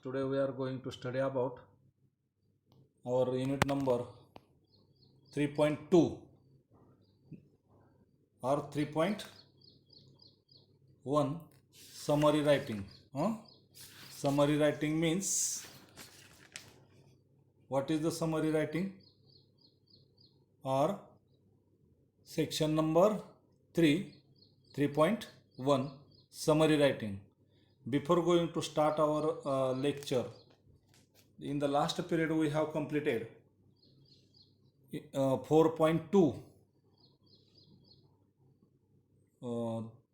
Today we are going to study about our unit number 3.2 or 3.1 summary writing. Summary writing means, what is the summary writing? Or section number 3.1 summary writing. Before going to start our lecture, in the last period we have completed 4.2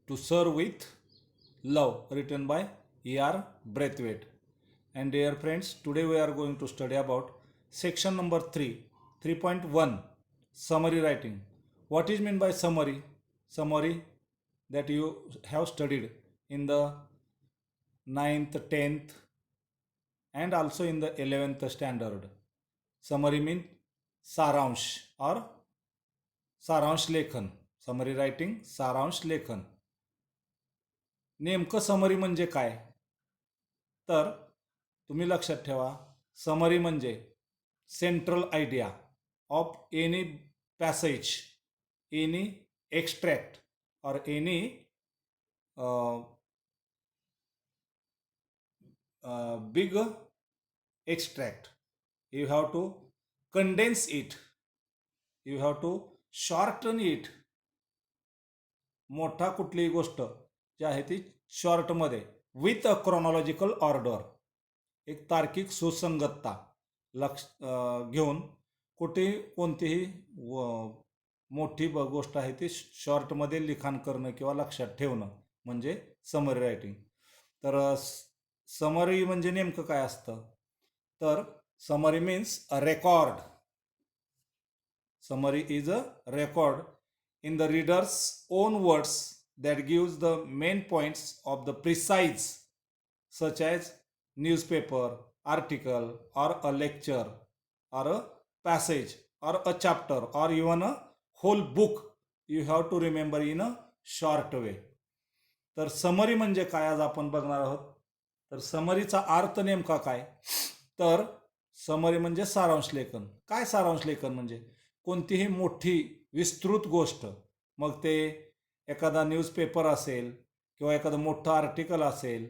to serve with love, written by E.R. Braithwaite. And dear friends, today we are going to study about section number 3.1 summary writing. What is meant by summary? Summary that you have studied in the 9th, 10th and also in the 11th standard. Summary means सारांश or सारांश लेखन. Summary writing, सारांश लेखन. नेमकं summary म्हणजे काय? तर तुम्ही लक्षात ठेवा, समरी म्हणजे central idea of any passage, any extract or any big extract. You have to condense it, you have to shorten it. मोठा कुठलीही गोष्ट जी आहे ती शॉर्टमध्ये विथ अ क्रोनॉलॉजिकल ऑर्डर, एक तार्किक सुसंगतता घेऊन कोणतीही मोठी गोष्ट आहे ती शॉर्टमध्ये लिखाण करणं किंवा लक्षात ठेवणं म्हणजे समरी रायटिंग. तर समरी म्हणजे नेमकं काय असतं? तर summary means a record. Summary is a record in the reader's own words that gives the main points of the precise, such as newspaper, article, or a lecture, or a passage, or a chapter, or even a whole book. You have to remember in a short way. तर summary म्हणजे काय आज आपण बघणार आहोत. तर समरीचा अर्थ नेमका काय? तर समरी म्हणजे सारांश लेखन. काय सारांश लेखन म्हणजे? कोणतीही मोठी विस्तृत गोष्ट, मग ते एखादा न्यूजपेपर असेल किंवा एखादं मोठं आर्टिकल असेल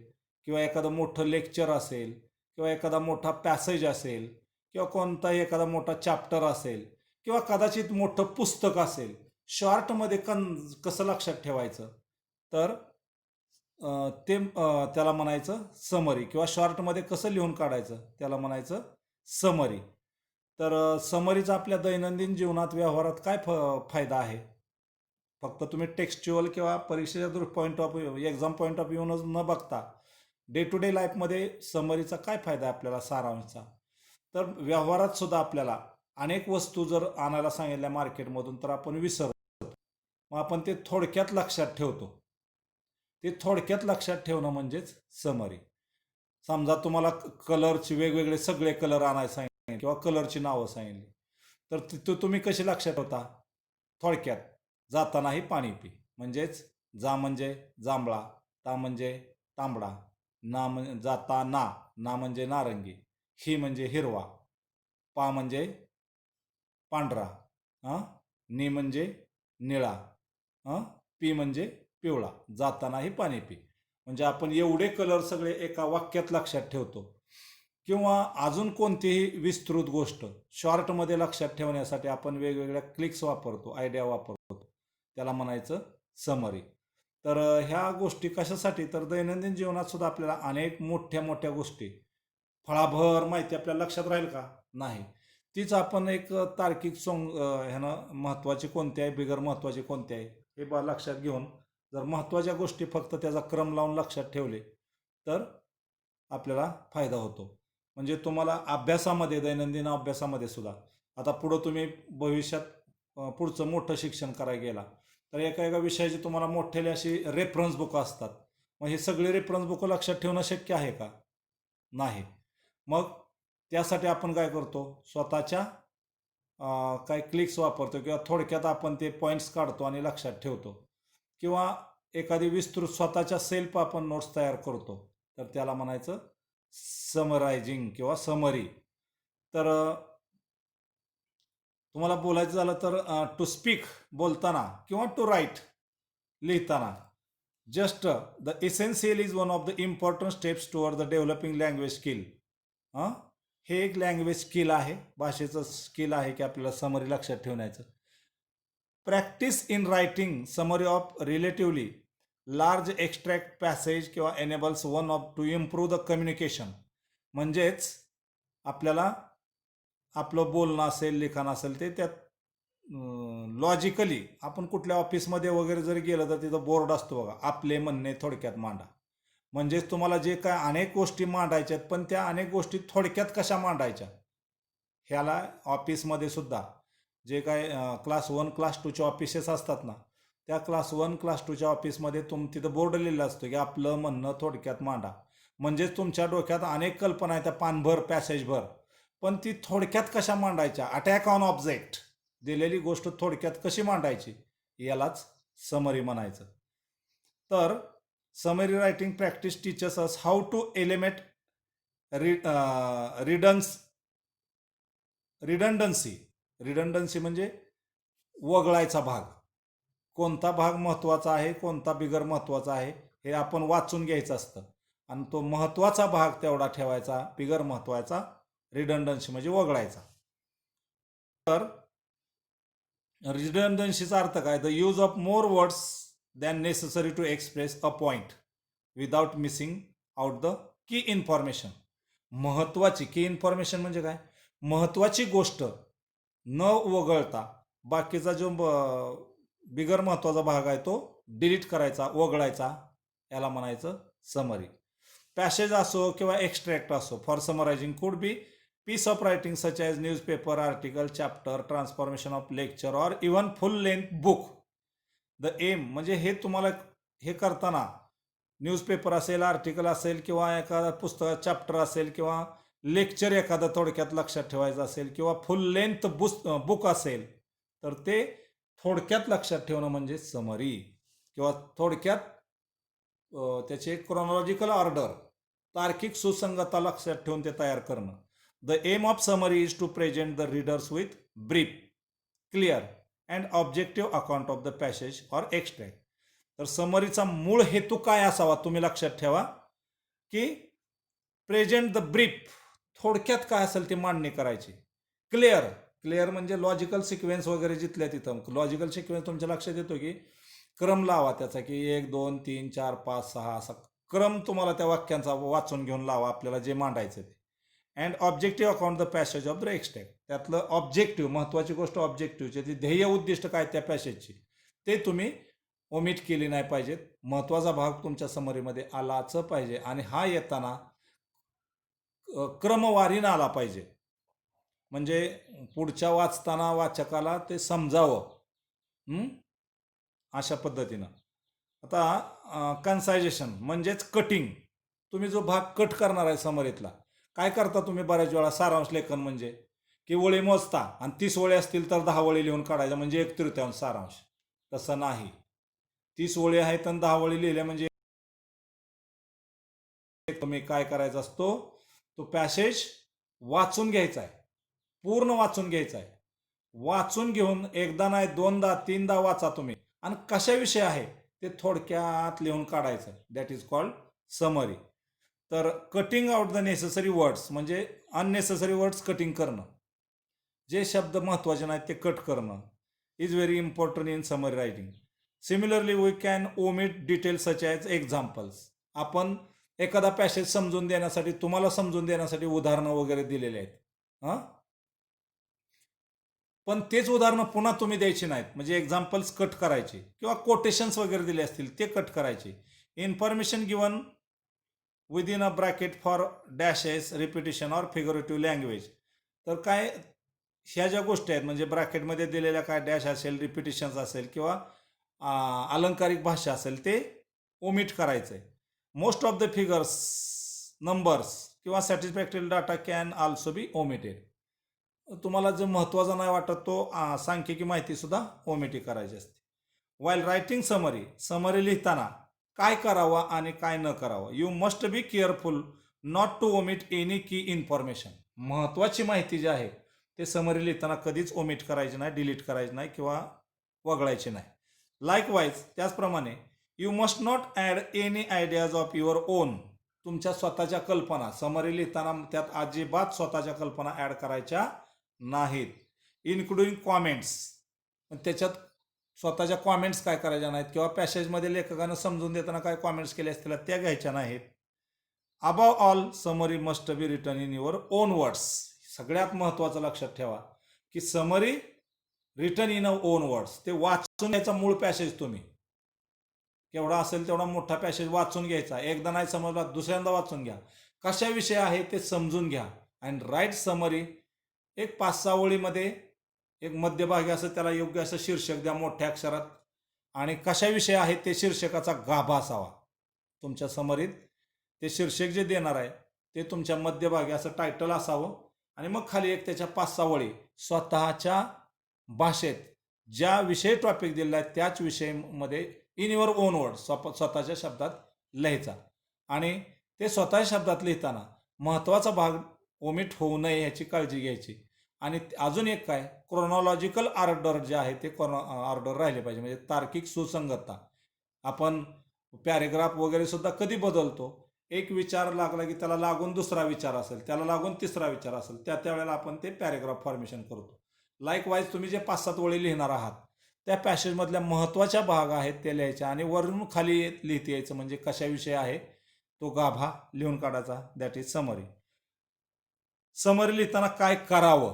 किंवा एखादं मोठं लेक्चर असेल किंवा एखादा मोठा पॅसेज असेल किंवा कोणताही एखादा मोठा चॅप्टर असेल किंवा कदाचित मोठं पुस्तक असेल, शॉर्टमध्ये कसं लक्षात ठेवायचं, तर ते त्याला म्हणायचं समरी. किंवा शॉर्टमध्ये कसं लिहून काढायचं त्याला म्हणायचं समरी. तर समरीचा आपल्या दैनंदिन जीवनात, व्यवहारात काय फायदा आहे? फक्त तुम्ही टेक्स्च्युअल किंवा परीक्षेच्या point of view, exam point of व्ह्यूनच न बघता डे टू डे लाईफमध्ये समरीचा काय फायदा आहे आपल्याला, सारांशचा? तर व्यवहारात सुद्धा आपल्याला अनेक वस्तू जर आणायला सांगितल्या मार्केटमधून तर आपण विसरतो, मग आपण ते थोडक्यात लक्षात ठेवतो. ते थोडक्यात लक्षात ठेवणं म्हणजेच समरी. समजा तुम्हाला कलरचे वेगवेगळे सगळे कलर आणायला सांगितले किंवा कलरची नावं सांगितली, तर तिथं तुम्ही कशी लक्षात ठेवता? थोडक्यात, जातानाही पाणी पी. म्हणजेच जा म्हणजे जांभळा, ता म्हणजे तांबडा, ना म्हणजे जाताना, ना म्हणजे नारंगी, ही म्हणजे हिरवा, पा म्हणजे पांढरा, नी म्हणजे निळा, पी म्हणजे पिवळा, जातानाही पाणी पी. म्हणजे आपण एवढे कलर सगळे एका वाक्यात लक्षात ठेवतो. किंवा अजून कोणतीही विस्तृत गोष्ट शॉर्टमध्ये लक्षात ठेवण्यासाठी आपण वेगवेगळ्या क्लिक्स वापरतो, आयडिया वापरतो, त्याला म्हणायचं समरी. तर ह्या गोष्टी कशासाठी? तर दैनंदिन जीवनात सुद्धा आपल्याला अनेक मोठ्या मोठ्या गोष्टी, फळाभर माहिती आपल्या लक्षात राहील का? नाही. तीच आपण एक तार्किक ह्यानं महत्त्वाचे कोणते आहे, बिगर महत्त्वाचे कोणते आहे हे लक्षात घेऊन जर महत्त्वाच्या गोष्टी फक्त त्याचा क्रम लावून लक्षात ठेवले तर आपल्याला फायदा होतो. म्हणजे तुम्हाला अभ्यासामध्ये, दैनंदिन अभ्यासामध्ये सुद्धा, आता पुढं तुम्ही भविष्यात पुढचं मोठं शिक्षण करायला गेला तर एका एका विषयाची तुम्हाला मोठेले अशी रेफरन्स बुक असतात. मग हे सगळे रेफरन्स बुक लक्षात ठेवणं शक्य आहे का? नाही. मग त्यासाठी आपण काय करतो? स्वतःच्या काही क्लिक्स वापरतो किंवा थोडक्यात आपण ते पॉईंट्स काढतो आणि लक्षात ठेवतो. किंवा एखादी विस्तृत स्वतःच्या सेल्फ आपण नोट्स तयार करतो, तर त्याला म्हणायचं समरायझिंग किंवा समरी. तर तुम्हाला बोलायचं झालं तर टू स्पीक बोलताना किंवा टू राईट लिहिताना, just the essential is one of the important steps toward the developing language skill. हां, हे एक लँग्वेज स्किल आहे, भाषेचं स्किल आहे की आपल्याला समरी लक्षात ठेवण्याचं. Practice in writing summary of relatively large extract passage किंवा enables one of to improve the communication. म्हणजेच आपल्याला आपलं बोलणं असेल, लिखाण असेल, ते त्यात लॉजिकली आपण कुठल्या ऑफिसमध्ये वगैरे जरी गेलं तर तिथं बोर्ड असतो बघा, आपले म्हणणे थोडक्यात मांडा. म्हणजेच तुम्हाला जे काय अनेक गोष्टी मांडायच्यात, पण त्या अनेक गोष्टी थोडक्यात कशा मांडायच्या, ह्याला ऑफिसमध्ये सुद्धा जे काय क्लास 1 क्लास 2चे ऑफिसेस असतात ना, त्या क्लास 1 क्लास 2च्या ऑफिसमध्ये तिथं बोर्ड लिहिलं असतं की आपलं म्हणणं थोडक्यात मांडा. म्हणजेच तुमच्या डोक्यात अनेक कल्पना आहेत त्या पानभर पॅसेजभर, पण ती थोडक्यात कशा मांडायच्या, अटॅक ऑन ऑब्जेक्ट, दिलेली गोष्ट थोडक्यात कशी मांडायची, यालाच समरी म्हणायचं. तर summary writing practice teachers us how to eliminate redundancy. Redundancy म्हणजे वगळायचा भाग. कोणता भाग महत्त्वाचा आहे, कोणता बिगर महत्त्वाचा आहे, हे आपण वाचून घ्यायचं असतं आणि तो महत्त्वाचा भाग तेवढा ठेवायचा, बिगर महत्त्वाचा रिडंडन्सी म्हणजे वगळायचा. तर रिडंडन्सीचा अर्थ काय, the use of more words than necessary to express a point without missing out the key information. महत्त्वाची की इन्फॉर्मेशन म्हणजे काय, महत्त्वाची गोष्ट न वगळता बाकीचा जो बिगर महत्त्वाचा भाग आहे तो डिलीट करायचा, वगळायचा, याला म्हणायचं समरी. पॅसेज असो किंवा एक्स्ट्रॅक्ट असो, for समरायझिंग could be piece of writing such as newspaper, article, chapter, transformation of lecture or even full length book. The aim म्हणजे हे तुम्हाला हे करताना न्यूजपेपर असेल, आर्टिकल असेल किंवा एखादा पुस्तक चॅप्टर असेल किंवा लेक्चर एखादं थोडक्यात लक्षात ठेवायचं असेल किंवा फुल लेंथ बुक असेल, तर ते थोडक्यात लक्षात ठेवणं म्हणजे समरी किंवा थोडक्यात त्याचे क्रोनॉलॉजिकल ऑर्डर, तार्किक सुसंगता लक्षात ठेवून ते तयार करणं. The aim of summary is to present the readers with brief, clear and objective account of the passage or extract. तर समरीचा मूळ हेतू काय असावा तुम्ही लक्षात ठेवा की प्रेझेंट द ब्रीफ, थोडक्यात काय असेल ते मांडणी करायची. क्लिअर, क्लिअर म्हणजे लॉजिकल सिक्वेन्स वगैरे जिथल्या तिथं लॉजिकल सिक्वेन्स तुमच्या लक्षात येतो की क्रम लावा त्याचा की 1 2 3 4 5 6 असा क्रम तुम्हाला त्या वाक्यांचा वाचून घेऊन लावा आपल्याला जे मांडायचं ते. And objective account the passage of the extract, त्यातलं ऑब्जेक्टिव्ह, महत्त्वाची गोष्ट ऑब्जेक्टिव्हची, ती ध्येय उद्दिष्ट काय त्या पॅसेजची, ते तुम्ही ओमिट केली नाही पाहिजेत. महत्त्वाचा भाग तुमच्या समरीमध्ये आलाच पाहिजे आणि हा येताना क्रमवारीनं आला पाहिजे, म्हणजे पुढच्या वाचताना वाचकाला ते समजावं. अशा पद्धतीनं. आता कन्सायझेशन म्हणजेच कटिंग. तुम्ही जो भाग कट करणार आहे समरीतला, काय करता तुम्ही बऱ्याच वेळा सारांश लेखन म्हणजे की वळी मोजता आणि 30 वळी असतील तर 10 वळी लिहून काढायचा म्हणजे 1/3 सारांश. तसं नाही, 30 वळी आहेत आणि 10 वळी लिहिल्या म्हणजे तुम्ही काय करायचा असतो, तो पॅसेज वाचून घ्यायचा आहे, पूर्ण वाचून घ्यायचा आहे. वाचून घेऊन एकदा नाही दोनदा तीनदा वाचा तुम्ही आणि कशाविषयी आहे ते थोडक्यात लिहून काढायचं. That is called summary. तर cutting out the necessary words म्हणजे अननेसेसरी वर्ड्स कटिंग करणं, जे शब्द महत्त्वाचे नाहीत ते कट करणं is very important in summary writing. Similarly we can omit details such as examples. आपण एखादा पॅसेज समजून देण्यासाठी, तुम्हाला समजून देण्यासाठी उदाहरणं वगैरे दिलेले आहेत, हां, पण तेच उदाहरणं पुन्हा तुम्ही द्यायची नाहीत, म्हणजे एक्झाम्पल्स कट करायचे किंवा कोटेशन्स वगैरे दिले असतील ते कट करायचे. Information given within a bracket for dashes, repetition or figurative language. तर काय ह्या ज्या गोष्टी आहेत म्हणजे ब्रॅकेटमध्ये दिलेल्या काय डॅश असेल, रिपिटेशन्स असेल किंवा अलंकारिक भाषा असेल ते ओमिट करायचं आहे. Most of the figures, numbers किंवा satisfactory data can also be omitted. तुम्हाला जो महत्त्वाचा नाही वाटत तो सांख्यिकी माहितीसुद्धा ओमिटी करायची असते. वाईल रायटिंग समरी, समरी लिहिताना काय करावं आणि काय न करावं. You must be careful not to omit any key information. महत्त्वाची माहिती जी आहे ते समरी लिहिताना कधीच ओमिट करायची नाही, डिलीट करायची नाही किंवा वगळायची नाही. लाईकवाईज त्याचप्रमाणे you must not add any ideas of your own. तुमच्या स्वतःच्या कल्पना समरी लिहिताना त्यात अजिबात स्वतःच्या कल्पना ॲड करायच्या नाहीत. इन्क्लुडिंग कॉमेंट्स, त्याच्यात स्वतःच्या कॉमेंट्स काय करायच्या नाहीत किंवा पॅसेजमध्ये लेखकानं समजून देताना काय कॉमेंट्स केले असतील त्या घ्यायच्या नाहीत. Above all summary must be written in your on words. सगळ्यात महत्त्वाचं लक्षात ठेवा की summary written in on words. ते वाचून घ्यायचा मूळ पॅसेज तुम्ही केवढा असेल तेवढा मोठा पॅसेज वाचून घ्यायचा. एकदा नाही समजला दुसऱ्यांदा वाचून घ्या. कशा विषय आहे ते समजून घ्या अँड राईट समरी. एक 5-6 ओळीमध्ये एक मध्यभागी असं त्याला योग्य असं शीर्षक द्या मोठ्या अक्षरात आणि कशा विषय आहे ते शीर्षकाचा गाभा असावा तुमच्या समरीत. ते शीर्षक जे देणार आहे ते तुमच्या मध्यभागी असं टायटल असावं आणि मग खाली एक त्याच्या 5-6 ओळी स्वतःच्या भाषेत ज्या विषय टॉपिक दिलेला आहे त्याच विषयामध्ये इन युअर ओन वर्ड स्वतःच्या शब्दात लिहायचा. आणि ते स्वतःच्या शब्दात लिहिताना महत्त्वाचा भाग ओमिट होऊ नये याची काळजी घ्यायची. आणि अजून एक काय, क्रोनॉलॉजिकल ऑर्डर जे आहे ते ऑर्डर राहिले पाहिजे, म्हणजे तार्किक सुसंगतता. आपण पॅरेग्राफ वगैरे सुद्धा कधी बदलतो, एक विचार लागला की त्याला लागून दुसरा विचार असेल, त्याला लागून तिसरा विचार असेल, त्यावेळेला आपण ते पॅरेग्राफ फॉर्मेशन करतो. लाईकवाईज तुम्ही जे 5-7 ओळी लिहिणार आहात त्या पॅसेजमधल्या महत्त्वाच्या भाग आहेत ते लिहायच्या आणि वरून खाली लिहिता यायचं, म्हणजे कशाविषयी आहे तो गाभा लिहून काढायचा. That is summary. समरी लिहिताना काय करावं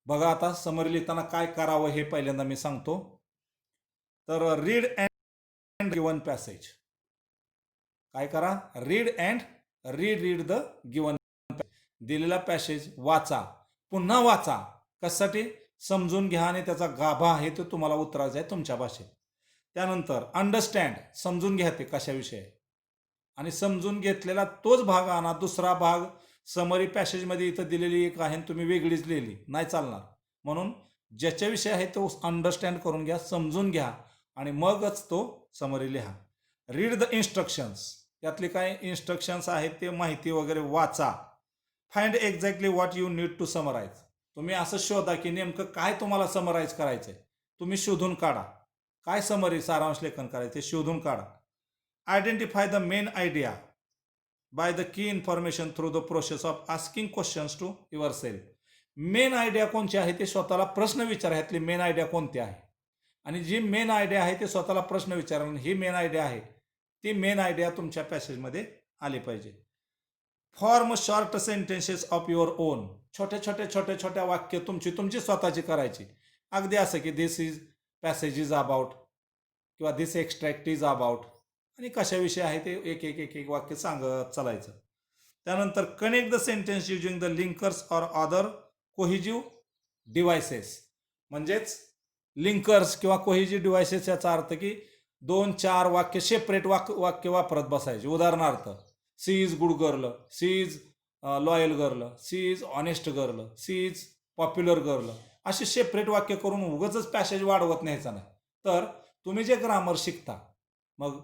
बघा. आता समरी लिहिताना काय करावं हे पहिल्यांदा मी सांगतो. तर रीड अँड गिवन पॅसेज. काय करा, रीड द गिवन दिलेला पॅसेज वाचा, पुन्हा वाचा. कशासाठी, समजून घ्या आणि त्याचा गाभा आहे तो तुम्हाला उतरायचा आहे तुमच्या भाषेत. त्यानंतर अंडरस्टँड, समजून घ्या ते कशाविषयी आहे आणि समजून घेतलेला तोच भाग आणा. दुसरा भाग समरी पॅसेजमध्ये इथं दिलेली एक आहे तुम्ही वेगळीच लिहिली, नाही चालणार. म्हणून ज्याच्याविषयी आहे तो अंडरस्टँड करून घ्या, समजून घ्या आणि मगच तो समरी लिहा. रीड द इन्स्ट्रक्शन्स, त्यातले काय इन्स्ट्रक्शन्स आहेत ते माहिती वगैरे वाचा. Find exactly what you need to summarise. तुम्ही असं शोधा की नेमकं काय तुम्हाला समराईज करायचं आहे, तुम्ही शोधून काढा. काय समरी सारांश लेखन करायचं ते शोधून काढा. Identify the main idea by the key information through the process of asking questions to yourself. Main idea कोणची आहे ते स्वतःला प्रश्न विचारा, ह्यातली मेन आयडिया कोणती आहे. आणि जी मेन आयडिया आहे ते स्वतःला प्रश्न विचारा, ही मेन आयडिया आहे ती मेन आयडिया तुमच्या पॅसेजमध्ये आली पाहिजे. Form short sentences of your on. छोट्या वाक्य तुमची स्वतःची करायची. अगदी असं की दिस इज पॅसेज इज अबाउट किंवा दिस एक्स्ट्रॅक्ट इज अबाउट आणि कशाविषयी आहे ते एक वाक्य सांगत चालायचं. त्यानंतर connect the sentence using the linkers or other cohesive devices. म्हणजेच लिंकर्स किंवा कोहिजिव्ह डिव्हायसेस याचा अर्थ की 2-4 वाक्य सेपरेट वाक्य वापरत बसायचे. उदाहरणार्थ, she is good girl, she is loyal girl, she is honest girl, she is popular girl, असे सेपरेट वाक्य करून उगाचच पॅसेज वाढवत न्यायचा नाही. तर तुम्ही जे ग्रामर शिकता, मग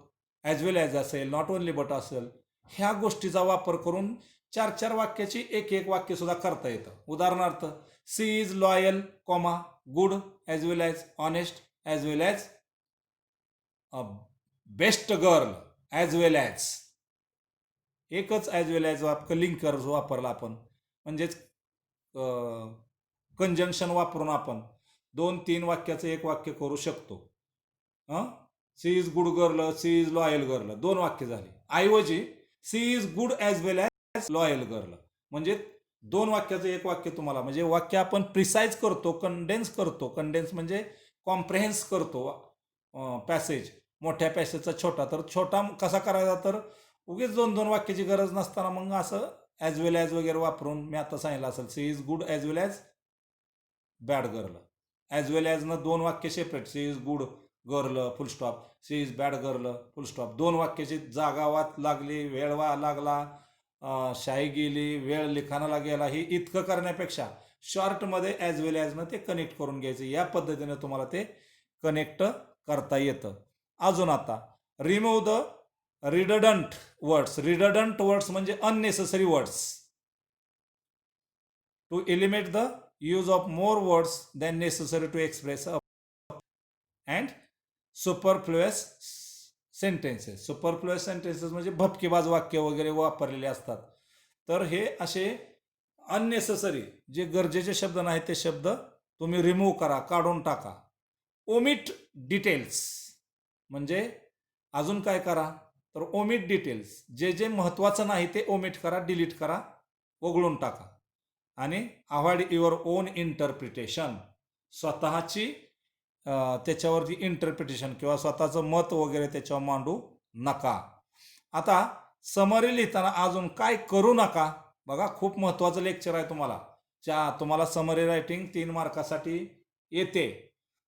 ॲज वेल ॲज असेल, नॉट ओनली बट असेल, ह्या गोष्टीचा वापर करून 4-4 वाक्याची एक वाक्य सुद्धा करता येतं. उदाहरणार्थ, she is loyal, comma good as well as honest as well as best girl as well as. एकच ॲज वेल ॲज लिंकर वापरला आपण, म्हणजेच कंजंक्शन वापरून आपण 2-3 वाक्याचं एक वाक्य करू शकतो. She is good girl, she is loyal girl, 2 वाक्य झाली. ऐवजी she is good as well as loyal girl, म्हणजे 2 वाक्याचं एक वाक्य तुम्हाला, म्हणजे वाक्य आपण प्रिसाइज करतो, कंडेन्स म्हणजे कॉम्प्रेहेन्स करतो पॅसेज. मोठ्या पॅसेजचा छोटा, तर छोटा कसा करायचा, तर उगीच 2-2 वाक्याची गरज नसताना मग असं ॲज वेल ॲज वगैरे वापरून मी आता सांगितलं असेल, she is good as well as bad girl. As well ॲजनं 2 वाक्य separate, she is good girl full stop, she is bad girl full stop. 2 वाक्याची जागा वाद लागली, वेळ लागला, शाई गेली, वेळ लिखाणाला गेला, ही इतकं करण्यापेक्षा शॉर्टमध्ये ॲज वेल ॲजनं ते कनेक्ट करून घ्यायचं. या पद्धतीने तुम्हाला ते कनेक्ट करता येतं. अजून आता रिमूव्ह द रिडंडंट वर्ड्स म्हणजे unnecessary words. To eliminate the use of more words than necessary to express and superfluous sentences म्हणजे भपकेबाज वाक्य वगैरे वापरलेले असतात. तर हे असे अननेसेसरी जे गरजेचे शब्द नाहीत ते शब्द तुम्ही रिमूव्ह करा, काढून टाका. ओमिट डिटेल्स म्हणजे अजून काय करा तर ओमिट डिटेल्स, जे जे महत्त्वाचं नाही ते ओमिट करा, डिलीट करा, वगळून टाका. आणि अवॉइड युअर ओन इंटरप्रिटेशन, स्वतःची त्याच्यावरती इंटरप्रिटेशन किंवा स्वतःचं मत वगैरे त्याच्यावर मांडू नका. आता समरी लिहिताना अजून काय करू नका. बघा, खूप महत्त्वाचं लेक्चर आहे तुम्हाला समरी रायटिंग 3 मार्कासाठी येते.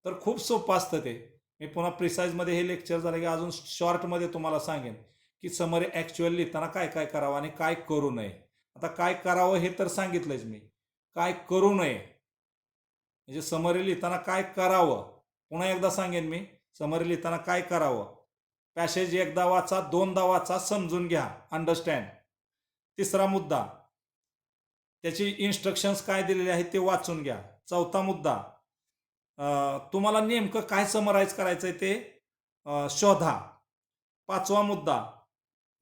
तर खूप सोपं असतं ते. मी पुन्हा प्रिसाईजमध्ये हे लेक्चर झालं की अजून शॉर्टमध्ये तुम्हाला सांगेन की समरी ॲक्च्युअल लिहिताना काय काय करावं आणि काय करू नये. आता काय करावं हे तर सांगितलंच मी. काय करू नये म्हणजे समरी लिहिताना काय करावं, पुन्हा एकदा सांगेन मी. समरी लिहिताना काय करावं, पॅसेज एकदा वाचा, दोनदा वाचा, समजून घ्या, अंडरस्टँड. तिसरा मुद्दा, त्याची इन्स्ट्रक्शन्स काय दिलेले आहेत ते वाचून घ्या. चौथा मुद्दा, तुम्हाला नेमकं काय समराईज करायचं आहे ते शोधा. पाचवा मुद्दा,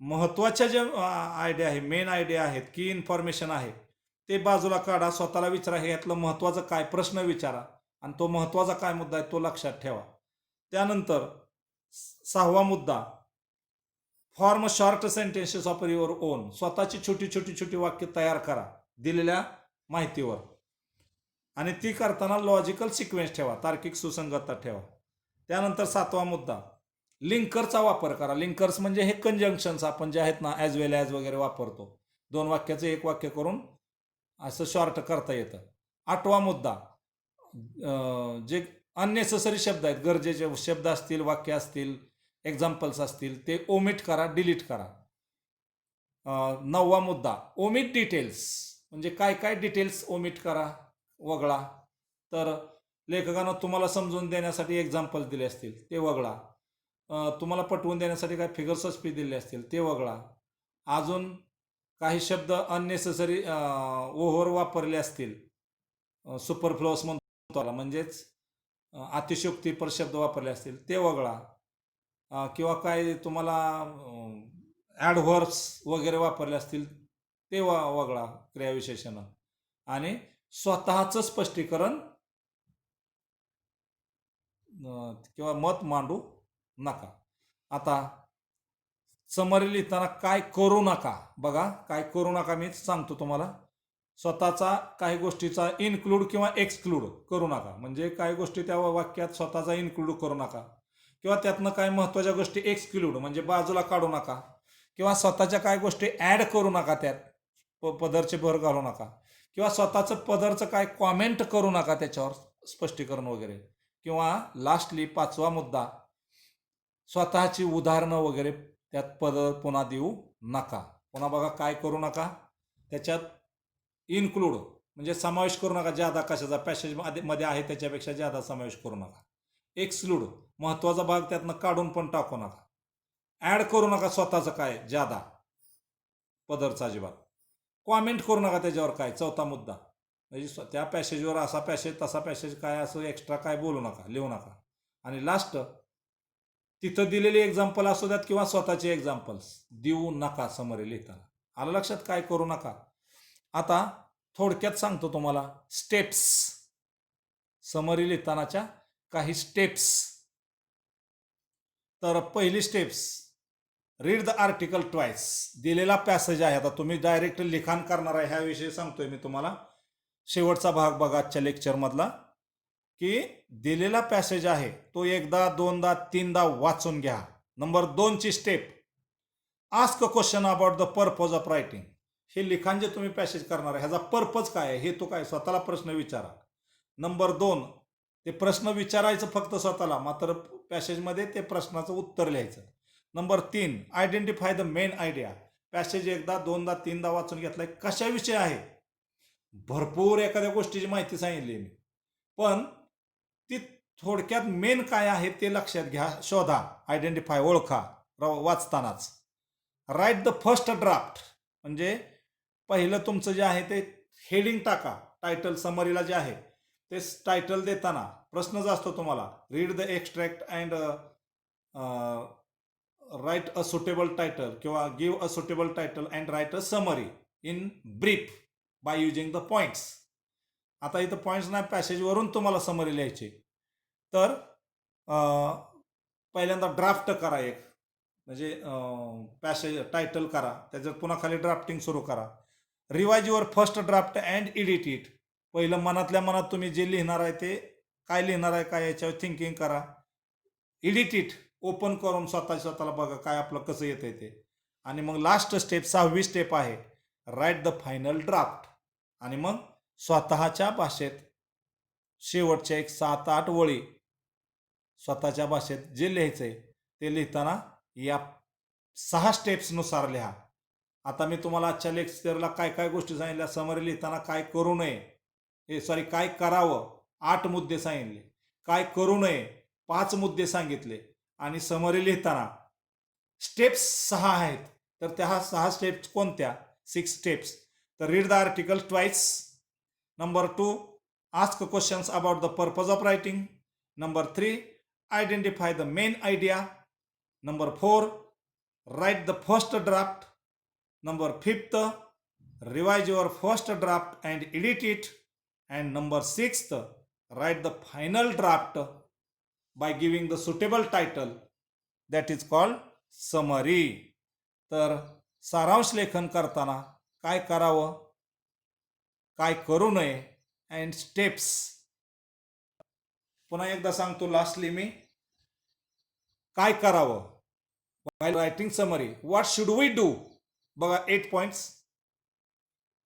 महत्त्वाच्या ज्या आयडिया आहे, मेन आयडिया आहेत, की इन्फॉर्मेशन आहे, ते बाजूला काढा, स्वतःला विचारा हे यातलं महत्त्वाचं काय, प्रश्न विचारा आणि तो महत्त्वाचा काय मुद्दा आहे तो लक्षात ठेवा. त्यानंतर सहावा मुद्दा, form short sentences of your on, स्वतःची छोटी छोटी छोटी वाक्य तयार करा दिलेल्या माहितीवर आणि ती करताना लॉजिकल सिक्वेन्स ठेवा, तार्किक सुसंगतता ठेवा. त्यानंतर सातवा मुद्दा, लिंकरचा वापर करा. लिंकर्स म्हणजे हे कंजंक्शन्स आपण जे आहेत ना, ॲज वेल ॲज वगैरे वापरतो. 2 वाक्याचं 1 वाक्य करून असं शॉर्ट करता येतं. आठवा मुद्दा, जे अननेसेसरी शब्द आहेत, गरजेचे शब्द असतील, वाक्य असतील, एक्झाम्पल्स असतील, ते ओमिट करा, डिलीट करा. नववा मुद्दा, ओमिट डिटेल्स म्हणजे काय काय डिटेल्स ओमिट करा, वगळा. तर लेखकानं तुम्हाला समजून देण्यासाठी एक्झाम्पल्स दिले असतील ते वगळा. तुम्हाला पटवून देण्यासाठी काय फिगर्स ऑफ स्पीच दिले असतील ते वगळा. अजून काही शब्द अननेसेसरी ओव्हर वापरले असतील, सुपरफ्लुअस म्हणतो म्हणजेच अतिशयोक्तीपर शब्द वापरले असतील ते वगळा. किंवा काय तुम्हाला ॲडव्हर्ब्स वगैरे वापरले असतील ते वगळा, क्रियाविशेषणं. आणि स्वतःचं स्पष्टीकरण किंवा मत मांडू नका. आता समरी लिहिताना काय करू नका, बघा काय करू नका मी सांगतो तुम्हाला. स्वतःचा काही गोष्टीचा इन्क्लूड किंवा एक्सक्लूड करू नका, म्हणजे काही गोष्टी त्या वाक्यात स्वतःचा इन्क्लूड करू नका किंवा त्यातनं काही महत्त्वाच्या गोष्टी एक्सक्लूड म्हणजे बाजूला काढू नका किंवा स्वतःच्या काही गोष्टी ॲड करू नका, त्यात पदरचे भर घालू नका किंवा स्वतःचं पदरचं काय कॉमेंट करू नका त्याच्यावर स्पष्टीकरण वगैरे. किंवा लास्टली 5वा मुद्दा, स्वतःची उदाहरणं वगैरे त्यात पदर पुन्हा देऊ नका. पुन्हा बघा, काय करू नका, त्याच्यात इन्क्लूड म्हणजे समावेश करू नका, ज्यादा कशाचा पॅसेजमध्ये आहे त्याच्यापेक्षा ज्यादा समावेश करू नका. एक्सक्लूड महत्त्वाचा भाग त्यातनं काढून पण टाकू नका. ॲड करू नका स्वतःचं काय ज्यादा पदरचा अजिबात. कॉमेंट करू नका त्याच्यावर काय, चौथा मुद्दा. म्हणजे त्या पॅसेजवर असा पॅसेज तसा पॅसेज काय असं एक्स्ट्रा काय बोलू नका, लिहू नका. आणि लास्ट, तिथं दिलेली एक्झाम्पल असू द्यात किंवा स्वतःचे एक्झाम्पल्स देऊ नका समरी लिहिताना. आलं लक्षात काय करू नका. आता थोडक्यात सांगतो तुम्हाला स्टेप्स, समरी लिहितानाच्या काही स्टेप्स. तर पहिली steps, read the article twice. दिलेला पॅसेज आहे, आता तुम्ही डायरेक्ट लिखाण करणार आहे ह्याविषयी सांगतोय मी तुम्हाला. शेवटचा भाग बघा आजच्या लेक्चरमधला, की दिलेला पॅसेज आहे तो एकदा, दोनदा, तीनदा वाचून घ्या. नंबर 2ची step, ask a question about the purpose of writing. हे लिखाण जे तुम्ही पॅसेज करणार आहे ह्याचा पर्पज काय आहे, हे तो काय, स्वतःला प्रश्न विचारा. नंबर 2, ते प्रश्न विचारायचं फक्त स्वतःला, मात्र पॅसेजमध्ये ते प्रश्नाचं उत्तर लिहायचं. Number 3, identify the main idea. Passage एकदा, दोनदा, तीनदा वाचून घेतलाय, कशाविषयी आहे, भरपूर एखाद्या गोष्टीची माहिती सांगितली मी, पण ती थोडक्यात मेन काय आहे ते लक्षात घ्या, शोधा, आयडेंटिफाय, ओळखा वाचतानाच. राईट द फर्स्ट ड्राफ्ट, म्हणजे पहिलं तुमचं जे आहे ते हेडिंग टाका. टायटल समरीला जे आहे ते टायटल देताना प्रश्नच असतो तुम्हाला, read the extract and write a suitable title किंवा give a suitable title and write a summary in brief by using the points. आता इथं पॉईंट्स नाही, पॅसेजवरून तुम्हाला समरी लिहायची. तर पहिल्यांदा ड्राफ्ट करा एक, म्हणजे पॅसेज टायटल करा, त्याच्यात पुन्हा खाली ड्राफ्टिंग सुरू करा. Revise your first draft and edit it. पहिलं मनातल्या मनात तुम्ही जे लिहिणार आहे ते काय लिहिणार आहे काय याच्यावर थिंकिंग करा. एडिट इट, ओपन करून स्वतःला बघा काय आपलं कसं येतंय ते. आणि मग लास्ट स्टेप, 6वी स्टेप आहे, राईट द फायनल ड्राफ्ट. आणि मग स्वतःच्या भाषेत शेवटच्या एक 7-8 वळी स्वतःच्या भाषेत जे लिहायचंय ते लिहिताना या 6 स्टेप्सनुसार लिहा. आता मी तुम्हाला आजच्या लेक्चरला काय काय गोष्टी सांगितल्या, समरी लिहिताना काय करू नये, काय करावं 8 मुद्दे सांगितले, काय करू नये 5 मुद्दे सांगितले, आणि समरी लिहिताना स्टेप्स 6 आहेत. तर त्या 6 स्टेप्स कोणत्या? 6 स्टेप्स. तर read the article twice. Number 2, ask questions about the purpose of writing. Number 3, identify the main idea. Number 4, write the first draft. Number 5th, revise your first draft and edit it. And number 6th, write the final draft by giving the suitable title, that is called summary. तर सारांश लेखन करताना काय करावं, काय करू नये, and steps. पुन्हा एकदा सांगतो लास्टली मी, काय करावं while writing summary. What should we do? बघा 8 points.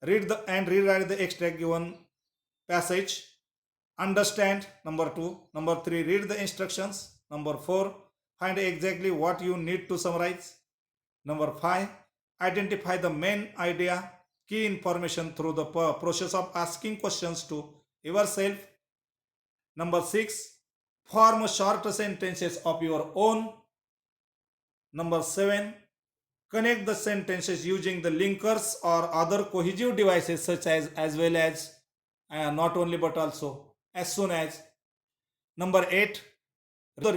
Read and rewrite the extract given passage. Understand, number 2. Number 3, read the instructions. Number 4, find exactly what you need to summarize. Number 5, identify the main idea, key information through the process of asking questions to yourself. Number 6, form short sentences of your own. Number 7, connect the sentences using the linkers or other cohesive devices such as well as, not only but also, as soon as. Number 8, the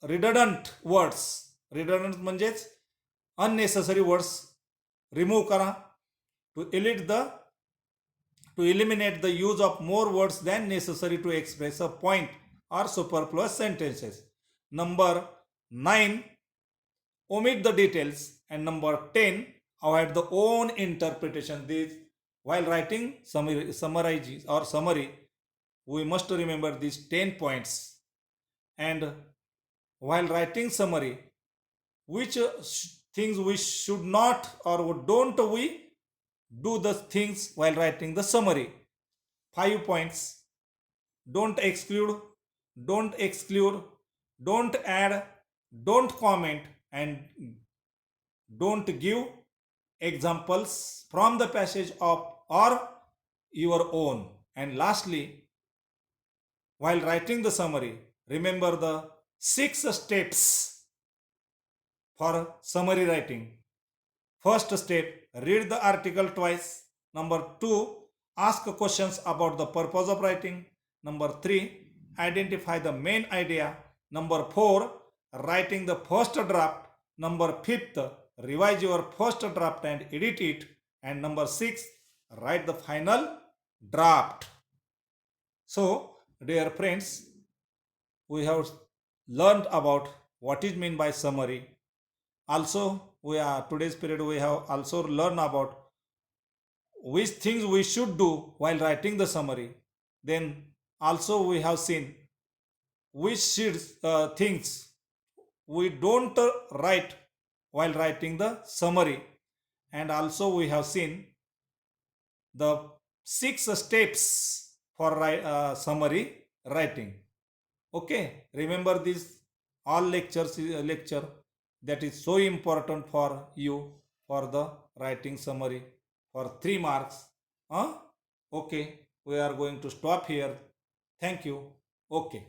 redundant words. Redundant म्हणजेच unnecessary words remove करा. To eliminate the use of more words than necessary to express a point or superfluous sentences. Number 9, omit the details. And number 10, avoid the own interpretation. These, while writing summary, we must remember these 10 points. And while writing summary, which things we should not or don't we do the things while writing the summary. 5 points. Don't exclude, don't add, don't comment, and don't give examples from the passage of or your own. And lastly, while writing the summary, remember the 6 steps for summary writing. First step, read the article twice. Number 2, ask questions about the purpose of writing. Number 3, identify the main idea. Number 4, writing the first draft. Number 5, revise your first draft and edit it. And number 6, write the final draft. So, dear friends, we have learned about what is meant by summary. Also, today's period we have also learned about which things we should do while writing the summary. Then also we have seen which things we don't write while writing the summary. And also we have seen the 6 steps for summary writing. Okay, remember this all lecture that is so important for you for the writing summary for 3 marks. Okay, we are going to stop here. Thank you. Okay.